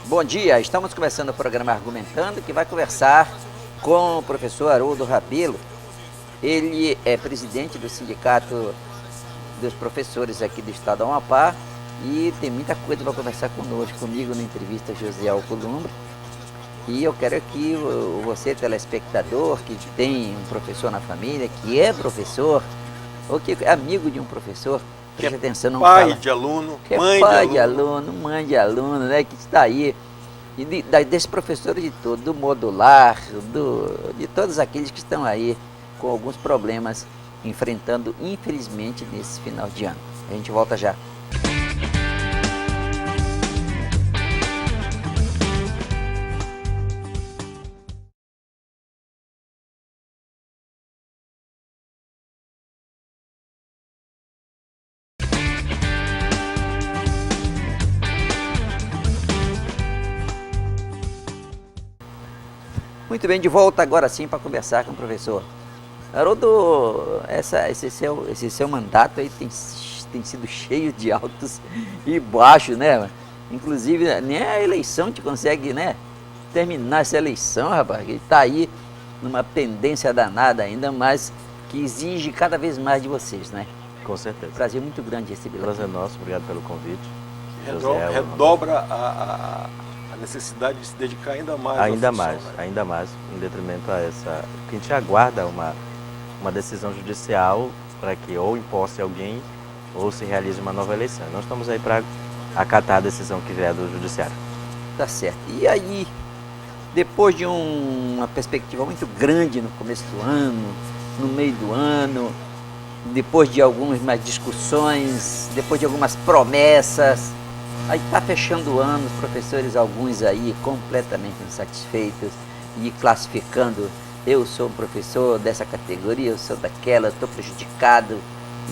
Bom dia, estamos começando o programa Argumentando, que vai conversar com o professor Haroldo Rabelo. Ele é presidente do Sindicato dos Professores aqui do Estado do Amapá e tem muita coisa para conversar comigo na entrevista José Alcolumbre. E eu quero que você, telespectador, que tem um professor na família, que é professor, ou que é amigo de um professor, preste atenção, não pai fala, de aluno, que é mãe pai de de aluno. aluno, mãe de aluno, né, que está aí, e desses professores de todo, do modular, de todos aqueles que estão aí com alguns problemas enfrentando, infelizmente, nesse final de ano. A gente volta já. Muito bem, de volta agora sim para conversar com o professor. Haroldo, esse seu mandato aí tem sido cheio de altos e baixos, né? Inclusive, nem a eleição te consegue, né, terminar essa eleição, rapaz. Ele está aí numa pendência danada ainda, mas que exige cada vez mais de vocês, né? Com certeza. Prazer muito grande recebê-lo aqui. Prazer nosso, obrigado pelo convite. Redobra a necessidade de se dedicar ainda mais Ainda à função, mais, né? ainda mais, em detrimento a essa... Que a gente aguarda uma decisão judicial para que ou imposse alguém ou se realize uma nova eleição. Nós estamos aí para acatar a decisão que vier do judiciário. Tá certo. E aí, depois de uma perspectiva muito grande no começo do ano, no meio do ano, depois de algumas discussões, depois de algumas promessas, aí está fechando o ano, os professores, alguns aí completamente insatisfeitos e classificando: eu sou um professor dessa categoria, eu sou daquela, estou prejudicado,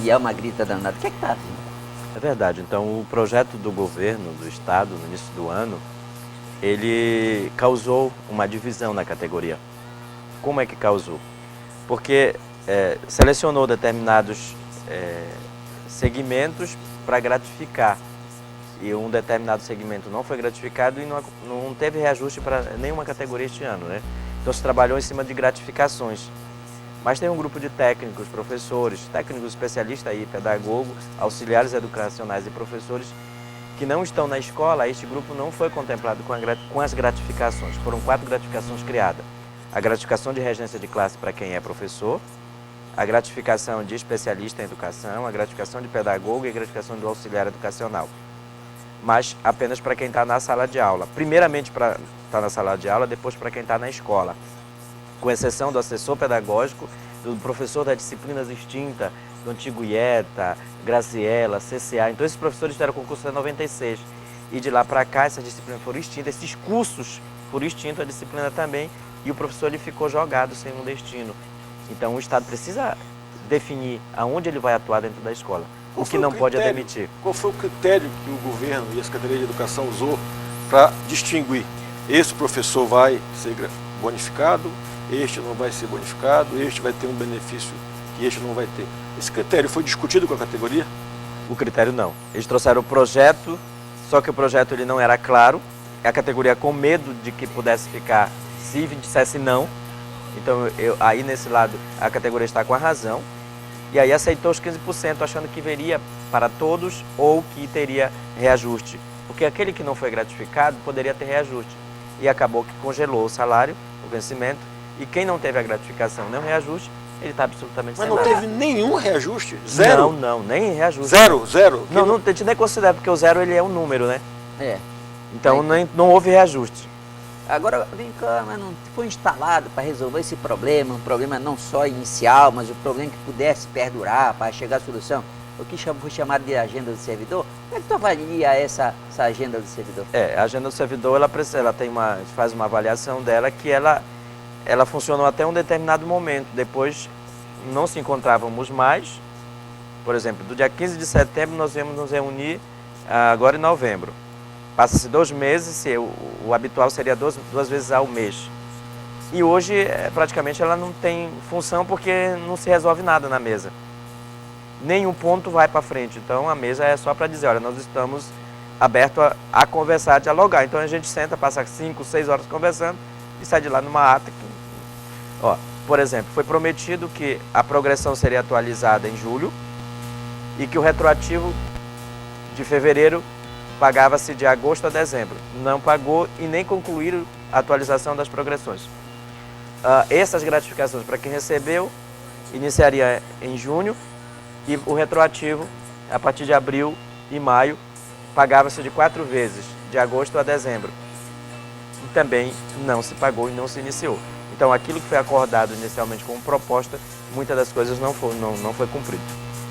e é uma grita danada. O que é que está havendo? É verdade, então o projeto do governo do estado no início do ano, ele causou uma divisão na categoria. Como é que causou? Porque selecionou determinados segmentos para gratificar, e um determinado segmento não foi gratificado e não teve reajuste para nenhuma categoria este ano, né? Então se trabalhou em cima de gratificações. Mas tem um grupo de técnicos, professores, técnicos especialistas aí, pedagogos, auxiliares educacionais e professores que não estão na escola. Este grupo não foi contemplado com as gratificações. Foram 4 gratificações criadas. A gratificação de regência de classe para quem é professor, a gratificação de especialista em educação, a gratificação de pedagogo e a gratificação do auxiliar educacional. Mas apenas para quem está na sala de aula. Primeiramente para estar na sala de aula, depois para quem está na escola. Com exceção do assessor pedagógico, do professor das disciplinas extintas, do antigo IETA, Graziella, CCA. Então esses professores fizeram concurso em 96. E de lá para cá essas disciplinas foram extintas, esses cursos foram extintos, a disciplina também, e o professor ele ficou jogado sem um destino. Então o Estado precisa definir aonde ele vai atuar dentro da escola. O que não pode é demitir. Qual foi o critério que o governo e a Secretaria de Educação usou para distinguir? Esse professor vai ser bonificado, este não vai ser bonificado, este vai ter um benefício que este não vai ter. Esse critério foi discutido com a categoria? O critério não. Eles trouxeram o projeto, só que o projeto ele não era claro. A categoria com medo de que pudesse ficar, se dissesse não. Então aí nesse lado a categoria está com a razão. E aí aceitou os 15%, achando que veria para todos ou que teria reajuste. Porque aquele que não foi gratificado poderia ter reajuste. E acabou que congelou o salário, o vencimento, e quem não teve a gratificação nem o reajuste, ele está absolutamente sem nada. Mas não teve nenhum reajuste? Zero? Não, nem reajuste. Zero? Não, a gente nem considera, porque o zero ele é um número, né? É. Então não houve reajuste. Agora, vem cá, mas não foi instalado para resolver esse problema, um problema não só inicial, mas um problema que pudesse perdurar para chegar à solução? O que foi chamado de agenda do servidor? Como é que tu avalia essa agenda do servidor? A agenda do servidor, ela faz uma avaliação dela que ela funcionou até um determinado momento. Depois não se encontrávamos mais. Por exemplo, do dia 15 de setembro nós viemos nos reunir agora em novembro. Passa-se 2 meses, o habitual seria duas vezes ao mês. E hoje, praticamente, ela não tem função porque não se resolve nada na mesa. Nenhum ponto vai para frente. Então, a mesa é só para dizer, olha, nós estamos aberto a conversar, a dialogar. Então a gente senta, passa 5, 6 horas conversando e sai de lá numa ata. Ó, por exemplo, foi prometido que a progressão seria atualizada em julho e que o retroativo de fevereiro pagava-se de agosto a dezembro. Não pagou e nem concluíram a atualização das progressões. Essas gratificações para quem recebeu iniciaria em junho e o retroativo, a partir de abril e maio, pagava-se de 4 vezes, de agosto a dezembro. E também não se pagou e não se iniciou. Então aquilo que foi acordado inicialmente como proposta, muitas das coisas não foi cumprido.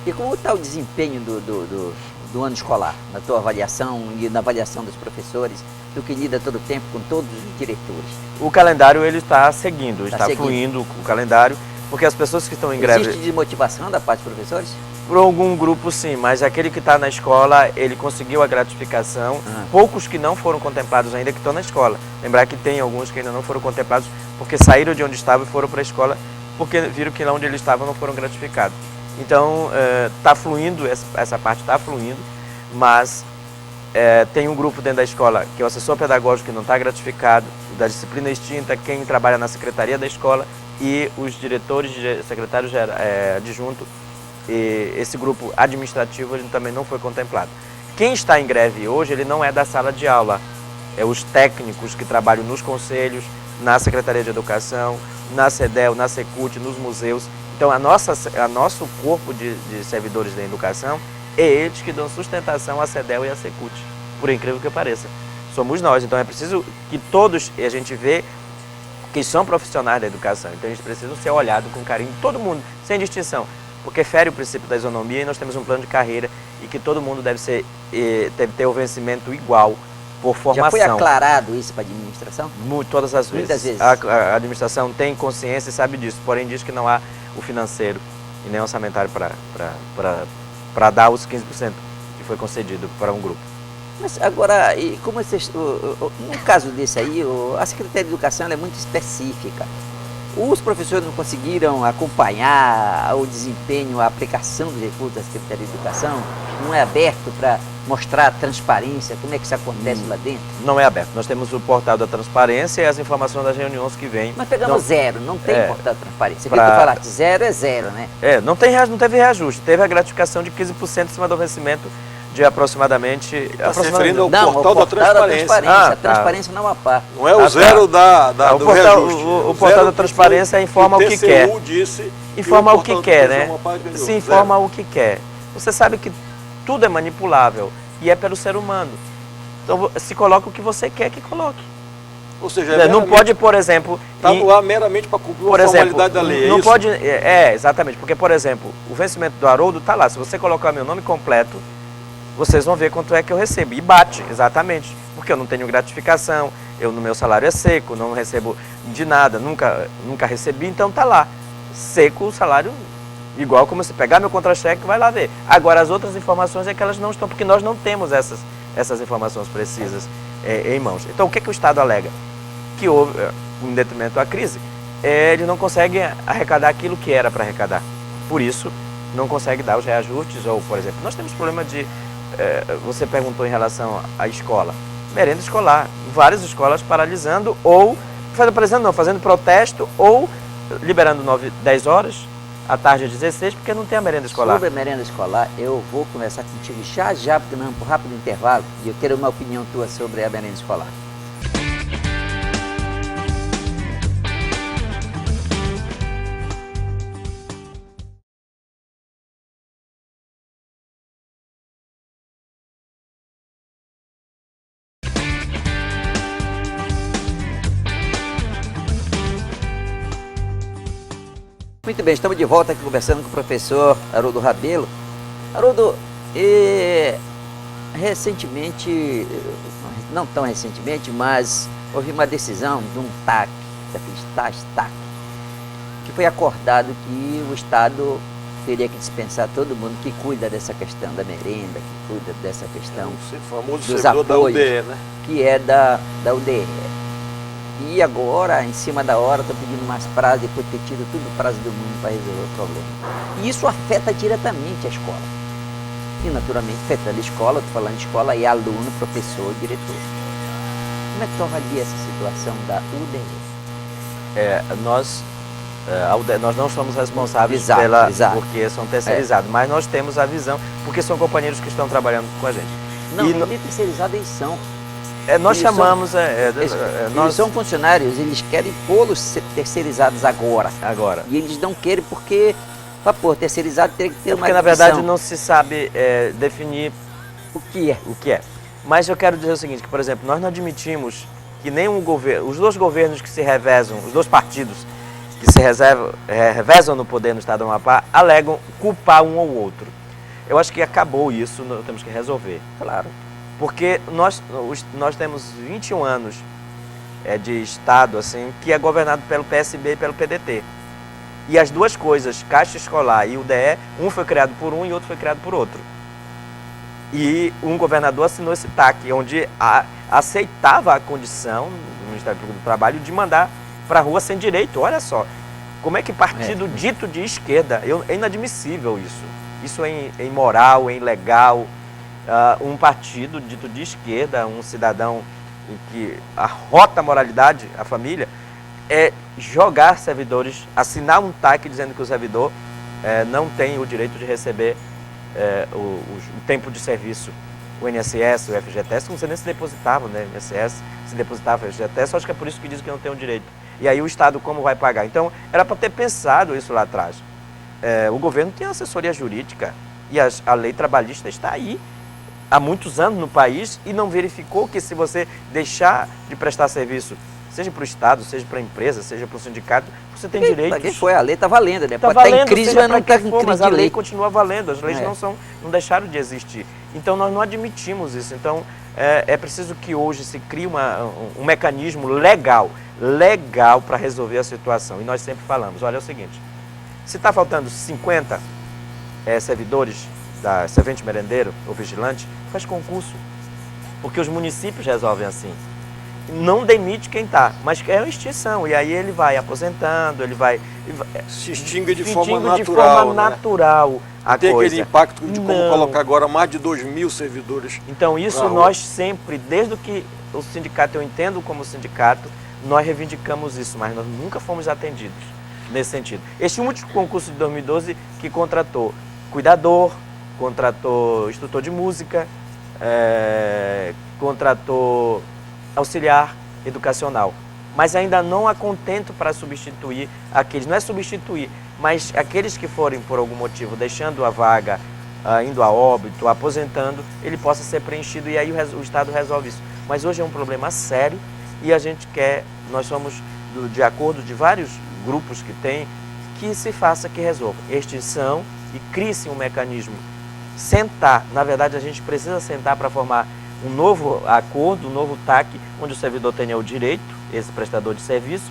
E como está o desempenho do ano escolar, na tua avaliação e na avaliação dos professores, do que lida todo o tempo com todos os diretores? O calendário ele está seguindo, está fluindo o calendário, porque as pessoas que estão em greve... Existe desmotivação da parte dos professores? Por algum grupo sim, mas aquele que está na escola, ele conseguiu a gratificação. Poucos que não foram contemplados ainda que estão na escola. Lembrar que tem alguns que ainda não foram contemplados porque saíram de onde estavam e foram para a escola porque viram que lá onde eles estavam não foram gratificados. Então, está fluindo, essa parte está fluindo, mas tem um grupo dentro da escola, que é o assessor pedagógico, que não está gratificado, da disciplina extinta, quem trabalha na secretaria da escola e os diretores, secretários adjuntos, e esse grupo administrativo ele também não foi contemplado. Quem está em greve hoje, ele não é da sala de aula, é os técnicos que trabalham nos conselhos, na Secretaria de Educação, na CEDEL, na Secult, nos museus. Então, nosso corpo de servidores da educação é eles que dão sustentação à CEDEL e à Secult, por incrível que pareça. Somos nós, então é preciso que todos, e a gente vê que são profissionais da educação, então eles precisam ser olhados com carinho, todo mundo, sem distinção, porque fere o princípio da isonomia e nós temos um plano de carreira e que todo mundo deve ter o vencimento igual por formação. Já foi aclarado isso para a administração? Todas as vezes. Muitas vezes. A administração tem consciência e sabe disso, porém diz que não há o financeiro e nem orçamentário para dar os 15% que foi concedido para um grupo. Mas agora, como no caso desse aí, a Secretaria de Educação é muito específica. Os professores não conseguiram acompanhar o desempenho, a aplicação dos recursos da Secretaria de Educação? Não é aberto para mostrar a transparência, como é que isso acontece lá dentro? Não é aberto. Nós temos o portal da transparência e as informações das reuniões que vêm. Mas pegamos zero, não tem portal da transparência. Aquilo que eu falar, zero é zero, né? Não teve reajuste. Teve a gratificação de 15% em cima do vencimento de aproximadamente... Está se referindo ao portal da transparência. A transparência não é uma parte. Não é o zero do reajuste. O portal da transparência informa o que quer. Informa o que quer, né? Se informa o que quer. Você sabe que tudo é manipulável e é pelo ser humano. Então, se coloca o que você quer que coloque. Ou seja, não pode, por exemplo... Está no ar meramente para cumprir uma formalidade da lei, não pode, exatamente. Porque, por exemplo, o vencimento do Haroldo está lá. Se você colocar meu nome completo, vocês vão ver quanto é que eu recebo. E bate, exatamente. Porque eu não tenho gratificação, no meu salário é seco, não recebo de nada, nunca recebi, então está lá. Seco o salário... Igual como se pegar meu contra-cheque, vai lá ver. Agora, as outras informações é que elas não estão, porque nós não temos essas informações precisas em mãos. Então, o que o Estado alega? Que houve, em detrimento à crise, ele não consegue arrecadar aquilo que era para arrecadar. Por isso, não consegue dar os reajustes, ou, por exemplo, nós temos problema de... você perguntou em relação à escola. Merenda escolar. Várias escolas paralisando, ou... fazendo protesto, ou liberando 10 horas... à tarde às 16, porque não tem a merenda escolar. Sobre a merenda escolar, eu vou conversar contigo já, porque nós vamos para um rápido intervalo, e eu quero uma opinião tua sobre a merenda escolar. Muito bem, estamos de volta aqui conversando com o professor Haroldo Rabelo. Haroldo, recentemente, não tão recentemente, mas houve uma decisão de um TAC, daqueles TAC, que foi acordado que o Estado teria que dispensar todo mundo que cuida dessa questão da merenda, que cuida dessa questão dos apoios, da UDE, né? Que é da UDE. E agora, em cima da hora, estão pedindo mais prazo, depois de ter tido todo o prazo do mundo para resolver o problema. E isso afeta diretamente a escola. e naturalmente afetando a escola, estou falando de escola, e aluno, professor, diretor. Como é que tu avalia essa situação da UDE? Nós não somos responsáveis Exato, porque são terceirizados, mas nós temos a visão, porque são companheiros que estão trabalhando com a gente. Não, nem terceirizados eles são. Nós chamamos... Eles são funcionários, eles querem pô-los terceirizados agora. E eles não querem porque, para pôr terceirizado, tem que ter uma porque na verdade não se sabe definir o que é. Mas eu quero dizer o seguinte, que por exemplo, nós não admitimos que nenhum governo, os dois governos que se revezam, os dois partidos que se revezam no poder no estado do Amapá, alegam culpar um ou outro. Eu acho que acabou isso, nós temos que resolver. Claro. Porque nós temos 21 anos de estado assim, que é governado pelo PSB e pelo PDT. E as duas coisas, Caixa Escolar e UDE, um foi criado por um e outro foi criado por outro. E um governador assinou esse TAC, onde aceitava a condição do Ministério Público do Trabalho de mandar para a rua sem direito. Olha só, como é que partido dito de esquerda, é inadmissível isso. Isso é imoral, é ilegal. Um partido dito de esquerda, um cidadão em que arrota a moralidade, a família, é jogar servidores, assinar um TAC dizendo que o servidor não tem o direito de receber o tempo de serviço, o INSS, o FGTS, não sei nem se depositava, né? O INSS, se depositava o FGTS, acho que é por isso que diz que não tem o direito. E aí o Estado como vai pagar? Então, era para ter pensado isso lá atrás. O governo tem assessoria jurídica e a lei trabalhista está aí há muitos anos no país e não verificou que se você deixar de prestar serviço, seja para o Estado, seja para a empresa, seja para o sindicato, você tem direitos. Quem foi? A lei está valendo, né? Tá Pode estar valendo, em crise, mas não está em crise mas de a lei lei. continua valendo, as leis não deixaram de existir. Então nós não admitimos isso. Então é preciso que hoje se crie um mecanismo legal para resolver a situação. E nós sempre falamos, olha, é o seguinte, se está faltando 50 servidores da servente merendeiro ou vigilante, faz concurso, porque os municípios resolvem assim. Não demite quem está, mas é uma extinção, e aí ele vai aposentando, ele vai se extingue de forma de natural. forma natural a tem coisa. Aquele impacto de como colocar agora mais de 2.000 servidores. Então isso nós sempre, desde que o sindicato, eu entendo como sindicato, nós reivindicamos isso, mas nós nunca fomos atendidos nesse sentido. Este último concurso de 2012 que contratou cuidador, contratou instrutor de música, contratou auxiliar educacional, mas ainda não há contento para substituir aqueles, não é substituir, mas aqueles que forem por algum motivo deixando a vaga, indo a óbito, aposentando, ele possa ser preenchido e aí o Estado resolve isso. Mas hoje é um problema sério e a gente nós somos de acordo de vários grupos que tem, que se faça, que resolva. Extinção e crie-se um mecanismo. Sentar, na verdade a gente precisa sentar para formar um novo acordo, um novo TAC, onde o servidor tenha o direito, esse prestador de serviço,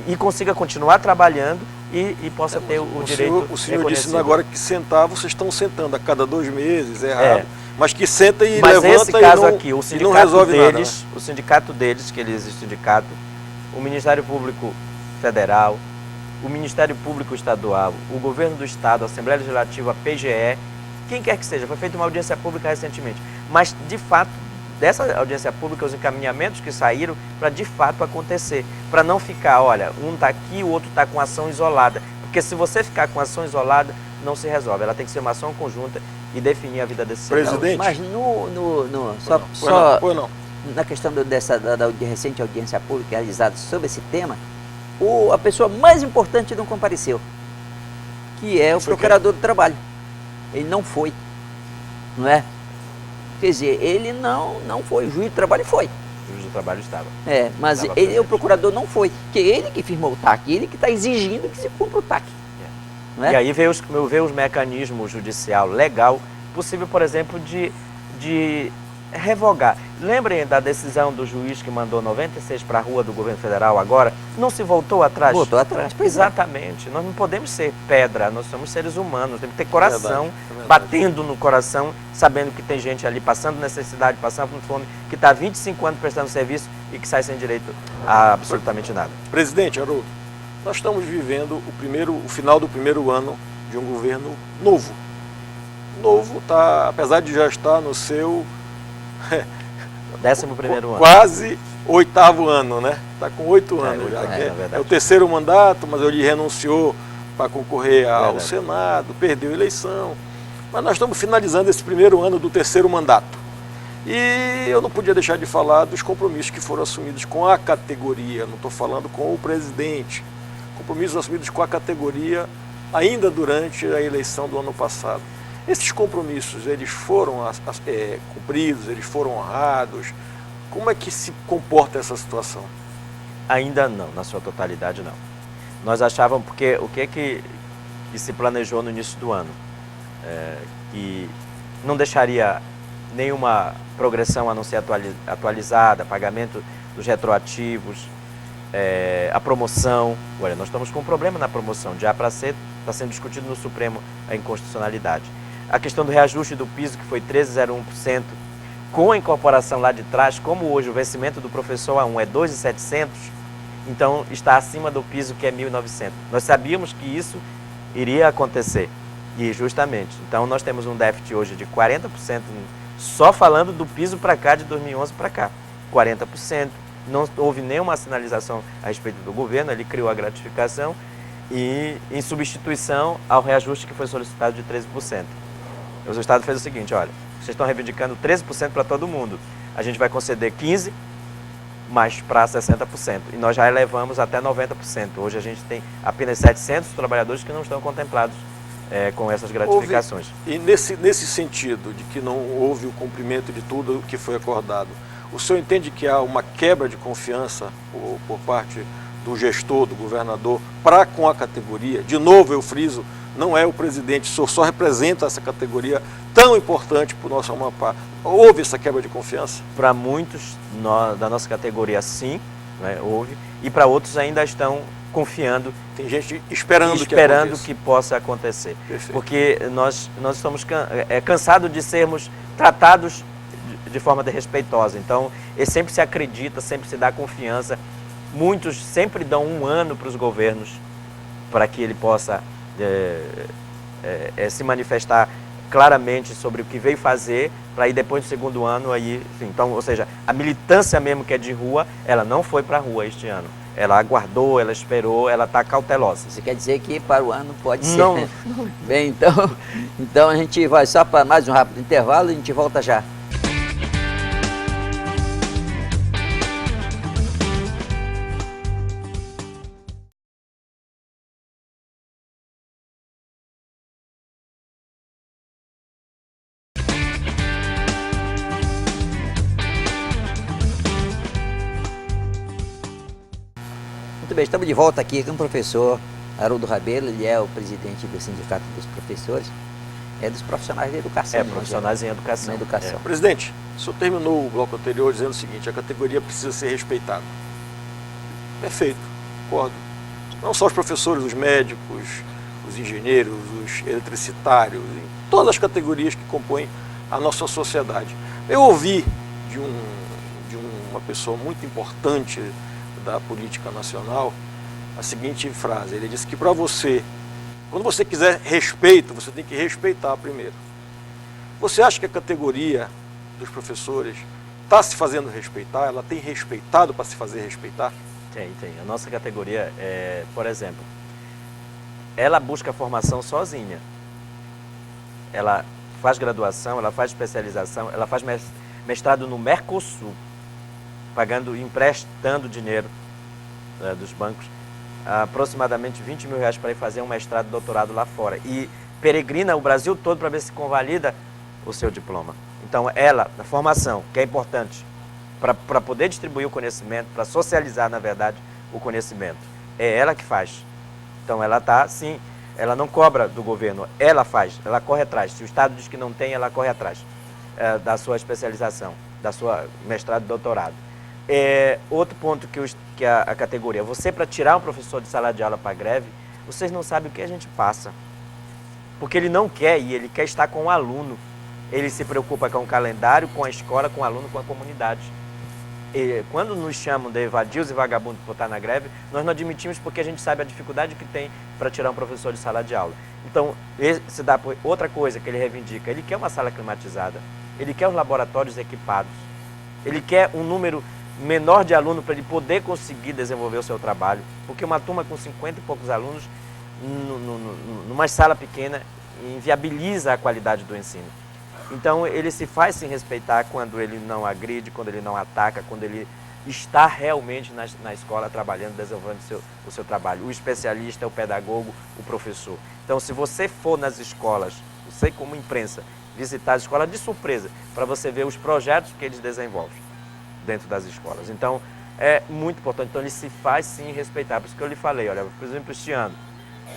e consiga continuar trabalhando e possa ter o direito. O senhor disse agora que sentar, vocês estão sentando a cada 2 meses, é errado. Mas que senta e mas levanta esse caso e não, aqui, o sindicato não resolve deles, nada, né? O sindicato deles, que ele existe sindicato, o Ministério Público Federal, o Ministério Público Estadual, o Governo do Estado, a Assembleia Legislativa, a PGE, quem quer que seja, foi feita uma audiência pública recentemente, mas de fato, dessa audiência pública, os encaminhamentos que saíram para de fato acontecer, para não ficar, olha, um está aqui, o outro está com ação isolada, porque se você ficar com ação isolada, não se resolve, ela tem que ser uma ação conjunta e definir a vida desse cidadão. Presidente? Mas na questão da recente audiência pública realizada sobre esse tema, a pessoa mais importante não compareceu, que é o procurador do trabalho. Ele não foi, não é? Quer dizer, ele não foi, o juiz do trabalho foi. O juiz do trabalho estava. Mas ele, o procurador não foi, porque ele que firmou o TAC, ele que está exigindo que se cumpra o TAC. Não é? E aí veio os mecanismos judicial legal possível, por exemplo, de revogar. Lembrem da decisão do juiz que mandou 96 para a rua do governo federal agora? Não se voltou atrás? Voltou atrás, pois exatamente. Nós não podemos ser pedra, nós somos seres humanos, temos que ter coração, batendo no coração, sabendo que tem gente ali passando necessidade, passando fome, que está há 25 anos prestando serviço e que sai sem direito a absolutamente nada. Presidente Haroldo, nós estamos vivendo o final do primeiro ano de um governo novo. novo, tá, apesar de já estar no seu 11º ano. quase 8º ano, né? Está com 8 anos já. É É o 3º mandato, mas ele renunciou para concorrer ao Verdade. Senado, perdeu a eleição. Mas nós estamos finalizando esse 1º ano do 3º mandato. E eu não podia deixar de falar dos compromissos que foram assumidos com a categoria, não estou falando com o presidente. Compromissos assumidos com a categoria ainda durante a eleição do ano passado. Esses compromissos, eles foram cumpridos, eles foram honrados? Como é que se comporta essa situação? Ainda não, na sua totalidade não. Nós achávamos, porque o que se planejou no início do ano? Que não deixaria nenhuma progressão a não ser atualizada, pagamento dos retroativos, a promoção. Olha, nós estamos com um problema na promoção, já está sendo discutido no Supremo a inconstitucionalidade. A questão do reajuste do piso, que foi 13,01%, com a incorporação lá de trás, como hoje o vencimento do professor A1 é 2.700, então está acima do piso, que é 1.900. Nós sabíamos que isso iria acontecer, e justamente. Então nós temos um déficit hoje de 40%, só falando do piso para cá, de 2011 para cá. 40%. Não houve nenhuma sinalização a respeito do governo, ele criou a gratificação e em substituição ao reajuste que foi solicitado de 13%. O Estado fez o seguinte, olha, vocês estão reivindicando 13% para todo mundo, a gente vai conceder 15%, mas para 60%, e nós já elevamos até 90%. Hoje a gente tem apenas 700 trabalhadores que não estão contemplados com essas gratificações. E nesse sentido de que não houve o cumprimento de tudo o que foi acordado, o senhor entende que há uma quebra de confiança por parte do gestor, do governador, para com a categoria? De novo, eu friso, não é o presidente, o senhor só representa essa categoria tão importante para o nosso Amapá. Houve essa quebra de confiança? Para muitos da nossa categoria, sim, né, houve, e para outros ainda estão confiando. Tem gente esperando que possa acontecer. Perfeito. Porque nós estamos cansados de sermos tratados de forma desrespeitosa. Então, sempre se acredita, sempre se dá confiança. Muitos sempre dão 1 ano para os governos para que ele possa se manifestar claramente sobre o que veio fazer, para ir depois do 2º ano, aí, enfim, então, ou seja, a militância mesmo que é de rua, ela não foi para a rua este ano. Ela aguardou, ela esperou, ela está cautelosa. Você quer dizer que para o ano pode ser? Não. Bem, então a gente vai só para mais um rápido intervalo e a gente volta já. Muito bem, estamos de volta aqui com o professor Haroldo Rabelo. Ele é o presidente do Sindicato dos Professores, dos profissionais da educação. Profissionais em educação. Na educação. Presidente, o senhor terminou o bloco anterior dizendo o seguinte: a categoria precisa ser respeitada. Perfeito, concordo. Não só os professores, os médicos, os engenheiros, os eletricitários, todas as categorias que compõem a nossa sociedade. Eu ouvi de uma pessoa muito importante da política nacional a seguinte frase: ele disse que para você, quando você quiser respeito, você tem que respeitar primeiro. Você acha que a categoria dos professores está se fazendo respeitar? Ela tem respeitado para se fazer respeitar? Tem. A nossa categoria, por exemplo, ela busca formação sozinha. Ela faz graduação, ela faz especialização, ela faz mestrado no Mercosul, emprestando dinheiro dos bancos, aproximadamente R$20 mil para ir fazer um mestrado e doutorado lá fora. E peregrina o Brasil todo para ver se convalida o seu diploma. Então ela, na formação, que é importante, para poder distribuir o conhecimento, para socializar, na verdade, o conhecimento, é ela que faz. Então ela está, sim, ela não cobra do governo, ela faz, ela corre atrás. Se o Estado diz que não tem, ela corre atrás da sua especialização, da sua mestrado e doutorado. Outro ponto que a categoria, você para tirar um professor de sala de aula para greve, vocês não sabem o que a gente passa. Porque ele não quer ir, ele quer estar com o aluno. Ele se preocupa com o calendário, com a escola, com o aluno, com a comunidade. E quando nos chamam de evadios e vagabundos por estar na greve, nós não admitimos, porque a gente sabe a dificuldade que tem para tirar um professor de sala de aula. Então, outra coisa que ele reivindica, ele quer uma sala climatizada, ele quer os laboratórios equipados, ele quer um número menor de alunos para ele poder conseguir desenvolver o seu trabalho, porque uma turma com 50 e poucos alunos, numa sala pequena, inviabiliza a qualidade do ensino. Então, ele se faz se respeitar quando ele não agride, quando ele não ataca, quando ele está realmente na escola trabalhando, desenvolvendo o seu trabalho. O especialista, o pedagogo, o professor. Então, se você for nas escolas, você como imprensa, visitar as escolas de surpresa, para você ver os projetos que eles desenvolvem dentro das escolas. Então, é muito importante. Então, ele se faz sim respeitar. Por isso que eu lhe falei, olha, por exemplo, este ano,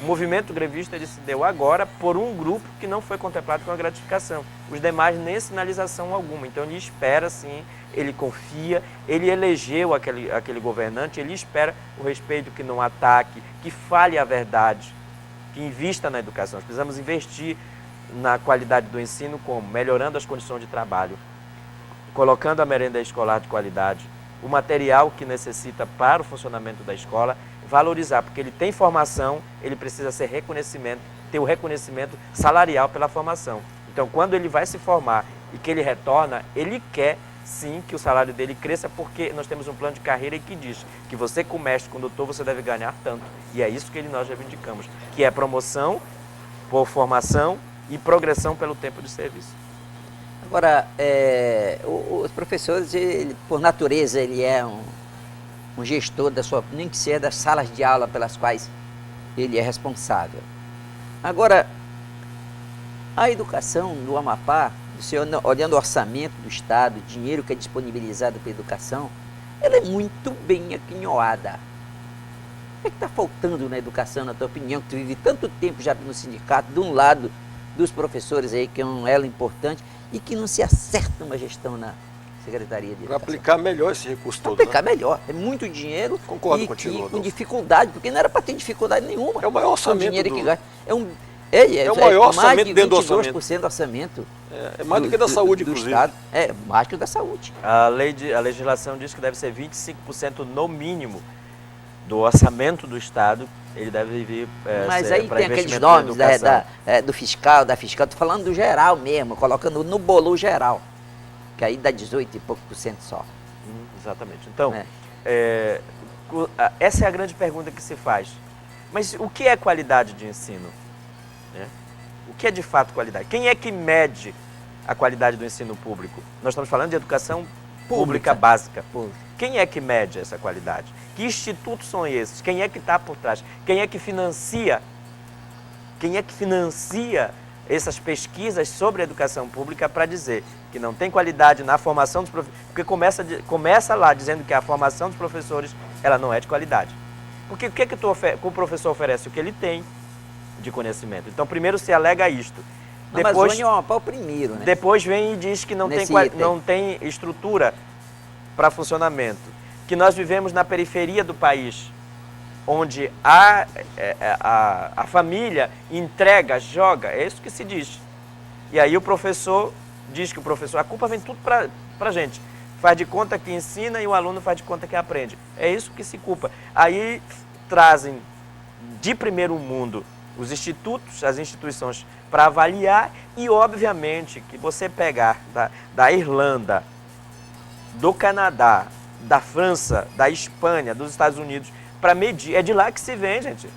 o movimento grevista ele se deu agora por um grupo que não foi contemplado com a gratificação. Os demais nem sinalização alguma. Então ele espera sim, ele confia, ele elegeu aquele governante, ele espera o respeito, que não ataque, que fale a verdade, que invista na educação. Nós precisamos investir na qualidade do ensino como? Melhorando as condições de trabalho, colocando a merenda escolar de qualidade, o material que necessita para o funcionamento da escola, valorizar, porque ele tem formação, ele precisa ter o reconhecimento salarial pela formação. Então, quando ele vai se formar e que ele retorna, ele quer sim que o salário dele cresça, porque nós temos um plano de carreira que diz que você, como mestre, condutor, você deve ganhar tanto. E é isso que nós reivindicamos, que é promoção por formação e progressão pelo tempo de serviço. Agora, os professores, por natureza, ele é um gestor nem que seja das salas de aula pelas quais ele é responsável. Agora, a educação no Amapá, olhando o orçamento do Estado, o dinheiro que é disponibilizado para a educação, ela é muito bem aquinhoada. O que está faltando na educação, na tua opinião, que tu vive tanto tempo já no sindicato, de um lado dos professores aí, que é um elo importante, e que não se acerta uma gestão na Secretaria de Educação? Para aplicar melhor esse recurso todo. Para aplicar melhor. É muito dinheiro. Concordo contigo, com dificuldade, porque não era para ter dificuldade nenhuma. É o maior orçamento. O dinheiro que gasta. É o maior orçamento dentro do orçamento. 22% do orçamento. É mais do que da saúde, inclusive. Estado. É mais que o da saúde. A legislação diz que deve ser 25% no mínimo do orçamento do Estado, ele deve vir mas aí tem aqueles nomes do fiscal, da fiscal, estou falando do geral mesmo, colocando no bolo geral, que aí dá 18 e pouco por cento só. Exatamente. Então, essa é a grande pergunta que se faz. Mas o que é qualidade de ensino? O que é de fato qualidade? Quem é que mede a qualidade do ensino público? Nós estamos falando de educação pública básica. Quem é que mede essa qualidade? Que institutos são esses? Quem é que está por trás? Quem é que financia? Quem é que financia essas pesquisas sobre a educação pública para dizer que não tem qualidade na formação dos professores? Porque começa lá dizendo que a formação dos professores ela não é de qualidade. Porque o que o professor oferece? O que ele tem de conhecimento. Então, primeiro se alega isto. Depois, mas o primeiro, né? Depois vem e diz que não tem estrutura para funcionamento. Que nós vivemos na periferia do país, onde a família entrega, joga, é isso que se diz. E aí o professor diz que a culpa vem tudo para a gente. Faz de conta que ensina e o aluno faz de conta que aprende. É isso que se culpa. Aí trazem de primeiro mundo os institutos, as instituições para avaliar e, obviamente, que você pegar da Irlanda, do Canadá, da França, da Espanha, dos Estados Unidos, para medir. É de lá que se vem, gente.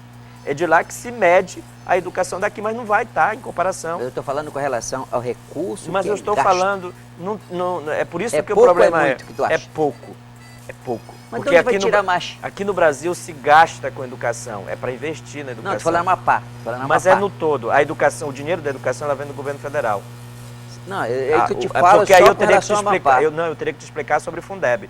É de lá que se mede a educação daqui, mas não vai estar em comparação. Eu estou falando com relação ao recurso. Mas eu estou falando, é por isso que pouco, o problema é muito que tu acha? É pouco. É pouco. Mas porque vai tirar mais? Aqui no Brasil se gasta com educação, é para investir na educação. Não, tu falando Amapá. Mas é no todo. A educação, o dinheiro da educação, ela vem do governo federal. Não, é que eu te falo porque só aí eu com teria que te relação explicar. ao Amapá. Eu teria que te explicar sobre o Fundeb.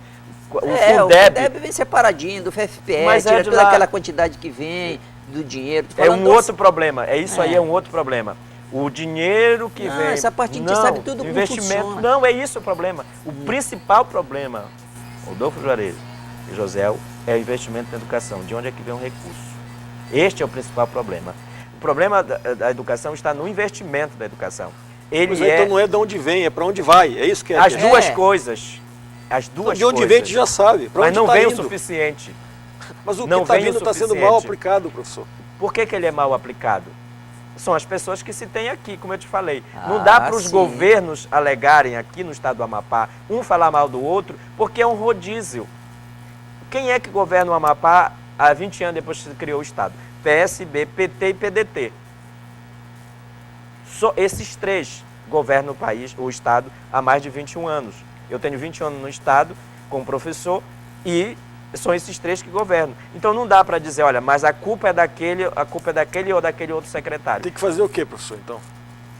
O Fundeb vem separadinho do FFPE, mas tira toda aquela quantidade que vem do dinheiro. É um outro problema. Isso aí é um outro problema. O dinheiro que vem... Essa parte a gente sabe tudo como investimento. Funciona. Não, é isso o problema. O principal problema, Rodolfo Juarez e Josiel, é o investimento na educação. De onde é que vem o recurso? Este é o principal problema. O problema da educação está no investimento da educação. Então não é de onde vem, é para onde vai. É isso que é. As duas coisas. As duas de onde vem a gente já sabe. Mas não vem o suficiente. Mas o que está vindo está sendo mal aplicado, professor. Por que ele é mal aplicado? são as pessoas que se tem aqui, como eu te falei. Não dá para os sim. governos alegarem aqui no estado do Amapá, um falar mal do outro, porque é um rodízio. Quem é que governa o Amapá há 20 anos depois que se criou o estado? PSB, PT e PDT. Só esses três governam o país, o estado, há mais de 21 anos. Eu tenho 20 anos no estado como professor e são esses três que governam. Então não dá para dizer, olha, mas a culpa é daquele ou daquele outro secretário. Tem que fazer o quê, professor, então?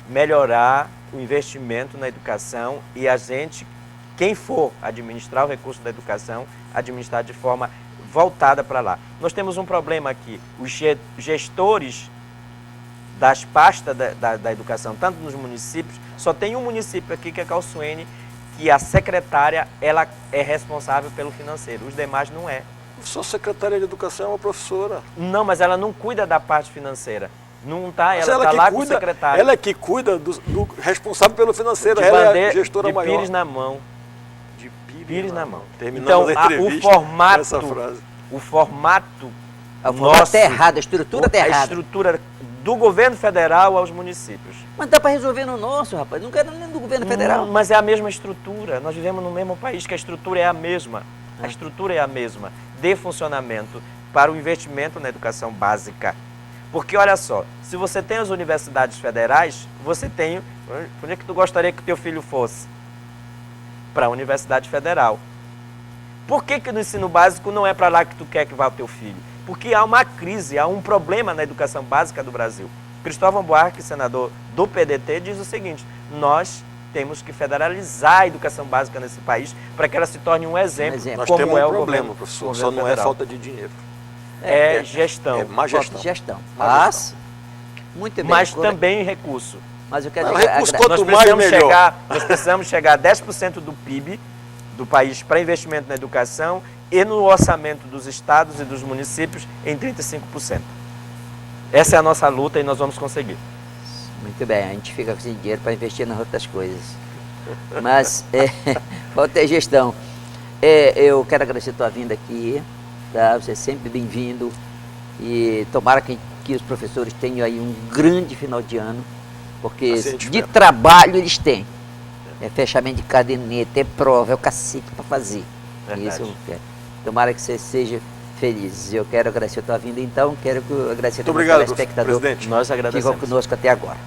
Melhorar o investimento na educação e a gente, quem for administrar o recurso da educação, administrar de forma voltada para lá. Nós temos um problema aqui, os gestores das pastas da educação, tanto nos municípios, só tem um município aqui que é Calçoene, que a secretária ela é responsável pelo financeiro, os demais não é. Só secretária de educação é uma professora. Não, mas ela não cuida da parte financeira. Não tá, Mas ela está que lá cuida, com o secretário. Ela é que cuida do responsável pelo financeiro, de ela é a bandeira, gestora de maior. pires na mão. De Pires na mão. Terminamos Então, a entrevista o formato, com essa frase. o formato O formato nosso, está errado, a estrutura está a errada. estrutura do governo federal aos municípios. Mas dá para resolver no nosso, rapaz. Não quero nem do governo federal. Mas é a mesma estrutura. Nós vivemos no mesmo país que a estrutura é a mesma. A estrutura é a mesma de funcionamento para o investimento na educação básica. Porque, olha só, se você tem as universidades federais, você tem... Onde é que tu gostaria que teu filho fosse? Para a Universidade Federal. Por que no ensino básico não é para lá que tu quer que vá o teu filho? Porque há uma crise, há um problema na educação básica do Brasil. Cristóvão Buarque, senador do PDT, diz o seguinte: nós temos que federalizar a educação básica nesse país para que ela se torne um exemplo, Nós como temos é um o problema, governo, professor, governo só não federal. é falta de dinheiro. É gestão. É má Falta gestão. de gestão. Má Mas, muito bem. Mas agora- também recurso. Mas eu quero Não, dizer, recurso agra- Quanto mais, melhor. Nós precisamos chegar a 10% do PIB do país para investimento na educação e no orçamento dos estados e dos municípios em 35%. Essa é a nossa luta e nós vamos conseguir. Muito bem, a gente fica sem dinheiro para investir nas outras coisas. Mas, falta é gestão. Eu quero agradecer a tua vinda aqui, tá? Você é sempre bem-vindo. E tomara que os professores tenham aí um grande final de ano, porque Assim a gente de espera. trabalho eles têm. É fechamento de caderneta, é prova, é o cacete para fazer. Verdade. Isso eu quero. Tomara que você seja feliz. Eu quero agradecer a tua vinda, então, quero agradecer Muito também obrigado, ao telespectador presidente. Nós que ficou agradecemos. conosco até agora.